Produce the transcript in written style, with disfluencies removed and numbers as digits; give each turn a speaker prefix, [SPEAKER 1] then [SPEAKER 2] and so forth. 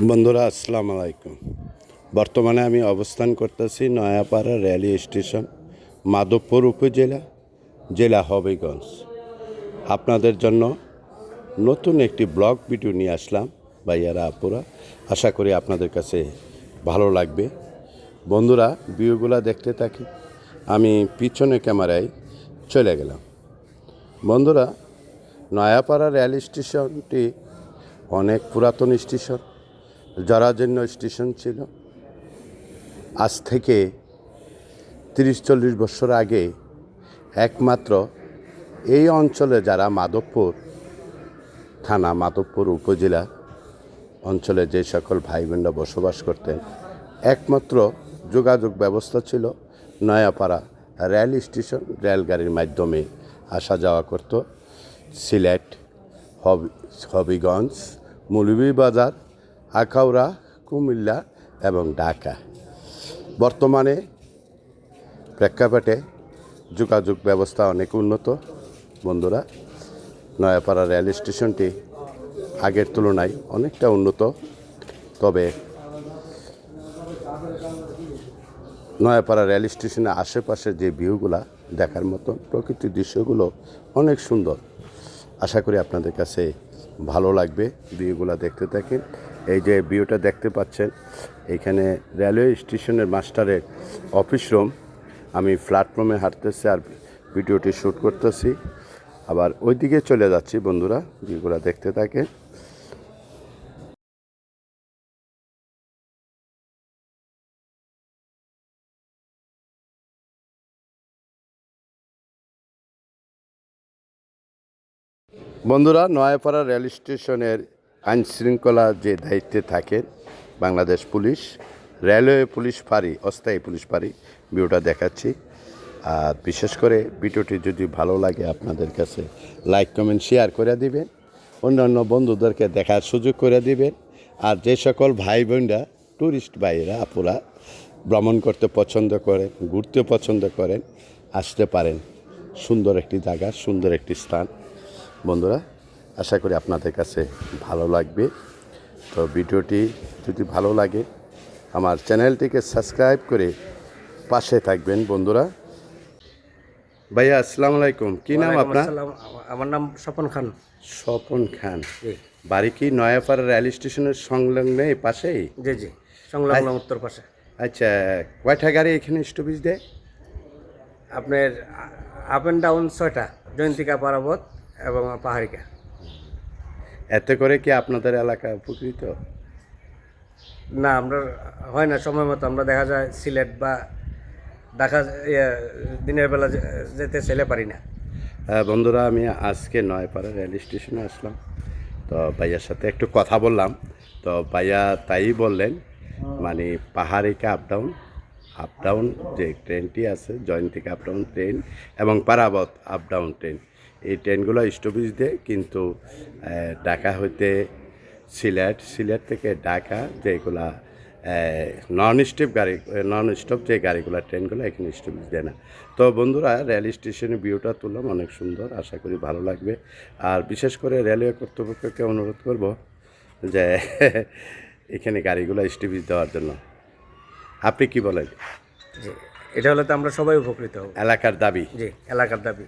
[SPEAKER 1] বন্ধুরা আসসালামু আলাইকুম। বর্তমানে আমি অবস্থান করতেছি নয়াপাড়া রেলওয়ে স্টেশন, মাধবপুর উপজেলা, জেলা হবিগঞ্জ। আপনাদের জন্য নতুন একটি ব্লগ ভিডিও নিয়ে আসলাম ভাইয়ারা আপুরা। আশা করি আপনাদের কাছে ভালো লাগবে। বন্ধুরা ভিউগুলো দেখতে থাকি। আমি পিছনে ক্যামেরায় চলে গেলাম। বন্ধুরা, নয়াপাড়া রেল স্টেশনটি অনেক পুরাতন স্টেশন, জরাজীর্ণ স্টেশন ছিল। আজ থেকে 30-40 বছর আগে একমাত্র এই অঞ্চলে যারা মাধবপুর থানা, মাধবপুর উপজেলা অঞ্চলে যে সকল ভাই বোনরা বসবাস করতেন, একমাত্র যোগাযোগ ব্যবস্থা ছিল নয়াপাড়া রেল স্টেশন। রেলগাড়ির মাধ্যমে আসা যাওয়া করত সিলেট, হবিগঞ্জ, মৌলভীবাজার, আখাউড়া, কুমিল্লা এবং ঢাকা। বর্তমানে প্রেক্ষাপটে যোগাযোগ ব্যবস্থা অনেক উন্নত। বন্ধুরা, নয়াপাড়া রেল স্টেশনটি আগের তুলনায় অনেকটা উন্নত। তবে নয়াপাড়া রেল স্টেশনের আশেপাশে যে ভিউগুলা দেখার মতো, প্রকৃতির দৃশ্যগুলো অনেক সুন্দর। আশা করি আপনাদের কাছে ভালো লাগবে। ভিউগুলো দেখতে থাকেন। এই যে ভিউটা দেখতে পাচ্ছেন, এখানে রেলওয়ে স্টেশনের মাস্টারের অফিস রুম। আমি প্ল্যাটফর্মে হাঁটতেছি আর ভিডিওটি শ্যুট করতেছি, আবার ওইদিকে চলে যাচ্ছি। বন্ধুরা, ভিউগুলো দেখতে থাকেন। বন্ধুরা, নয়াপাড়া রেল স্টেশনের আইন শৃঙ্খলা যে দায়িত্বে থাকেন বাংলাদেশ পুলিশ, রেলওয়ে পুলিশ ফাঁড়ি, অস্থায়ী পুলিশ ফাঁড়ি, ভিউটা দেখাচ্ছি। আর বিশেষ করে ভিডিওটি যদি ভালো লাগে আপনাদের কাছে লাইক কমেন্ট শেয়ার করে দিবেন, অন্যান্য বন্ধুদেরকে দেখার সুযোগ করে দিবেন। আর যে সকল ভাই বোনরা, ট্যুরিস্ট ভাইয়েরা আপুরা ভ্রমণ করতে পছন্দ করেন, ঘুরতে পছন্দ করেন, আসতে পারেন। সুন্দর একটি জায়গা, সুন্দর একটি স্থান। বন্ধুরা, আশা করি আপনাদের কাছে ভালো লাগবে। তো ভিডিওটি যদি ভালো লাগে আমার চ্যানেলটিকে সাবস্ক্রাইব করে পাশে থাকবেন। বন্ধুরা, ভাইয়া আসসালামু আলাইকুম। কি নাম আপনার?
[SPEAKER 2] আমার নাম স্বপন খান।
[SPEAKER 1] স্বপন খান। বাড়ি কি নয়াপাড়া রেল স্টেশনের সংলগ্ন পাশেই?
[SPEAKER 2] জি জি, সংলগ্ন উত্তর পাশে।
[SPEAKER 1] আচ্ছা, কয়টা গাড়ি এখানে স্টপেজ দেয়?
[SPEAKER 2] আপনার আপ অ্যান্ড ডাউন 6টা, জয়ন্তিকা, পারাবত এবং পাহাড়িকা।
[SPEAKER 1] এতে করে কি আপনাদের এলাকা উপকৃত?
[SPEAKER 2] না, আমরা হয় না সময় মতো। আমরা দেখা যায় সিলেট বা ঢাকা দিনের বেলা যেতে ছেলে পারি না।
[SPEAKER 1] বন্ধুরা, আমি আজকে নয়াপাড়া রেল স্টেশনে আসলাম। তো ভাইয়ার সাথে একটু কথা বললাম। তো ভাইয়া তাই বললেন, মানে পাহাড়িকা আপ ডাউন যে ট্রেনটি আছে, জয়ন্তিকা আপ ডাউন ট্রেন এবং পারাবত আপ ডাউন ট্রেন, এই ট্রেনগুলো স্টপেজ দেয়। কিন্তু ঢাকা হইতে সিলেট থেকে ঢাকা যেগুলা নন স্টপ যে গাড়িগুলো, ট্রেনগুলো এখানে স্টপেজ দেয় না। তো বন্ধুরা, রেল স্টেশনের ভিউটা তুললাম, অনেক সুন্দর। আশা করি ভালো লাগবে। আর বিশেষ করে রেলওয়ে কর্তৃপক্ষকে অনুরোধ করব যে এখানে গাড়িগুলো স্টপেজ দেওয়ার জন্য। আপনি কি বলেন?
[SPEAKER 2] জি, এটা হলে তো আমরা সবাই উপকৃত হব।
[SPEAKER 1] এলাকার দাবি।
[SPEAKER 2] জি, এলাকার দাবি।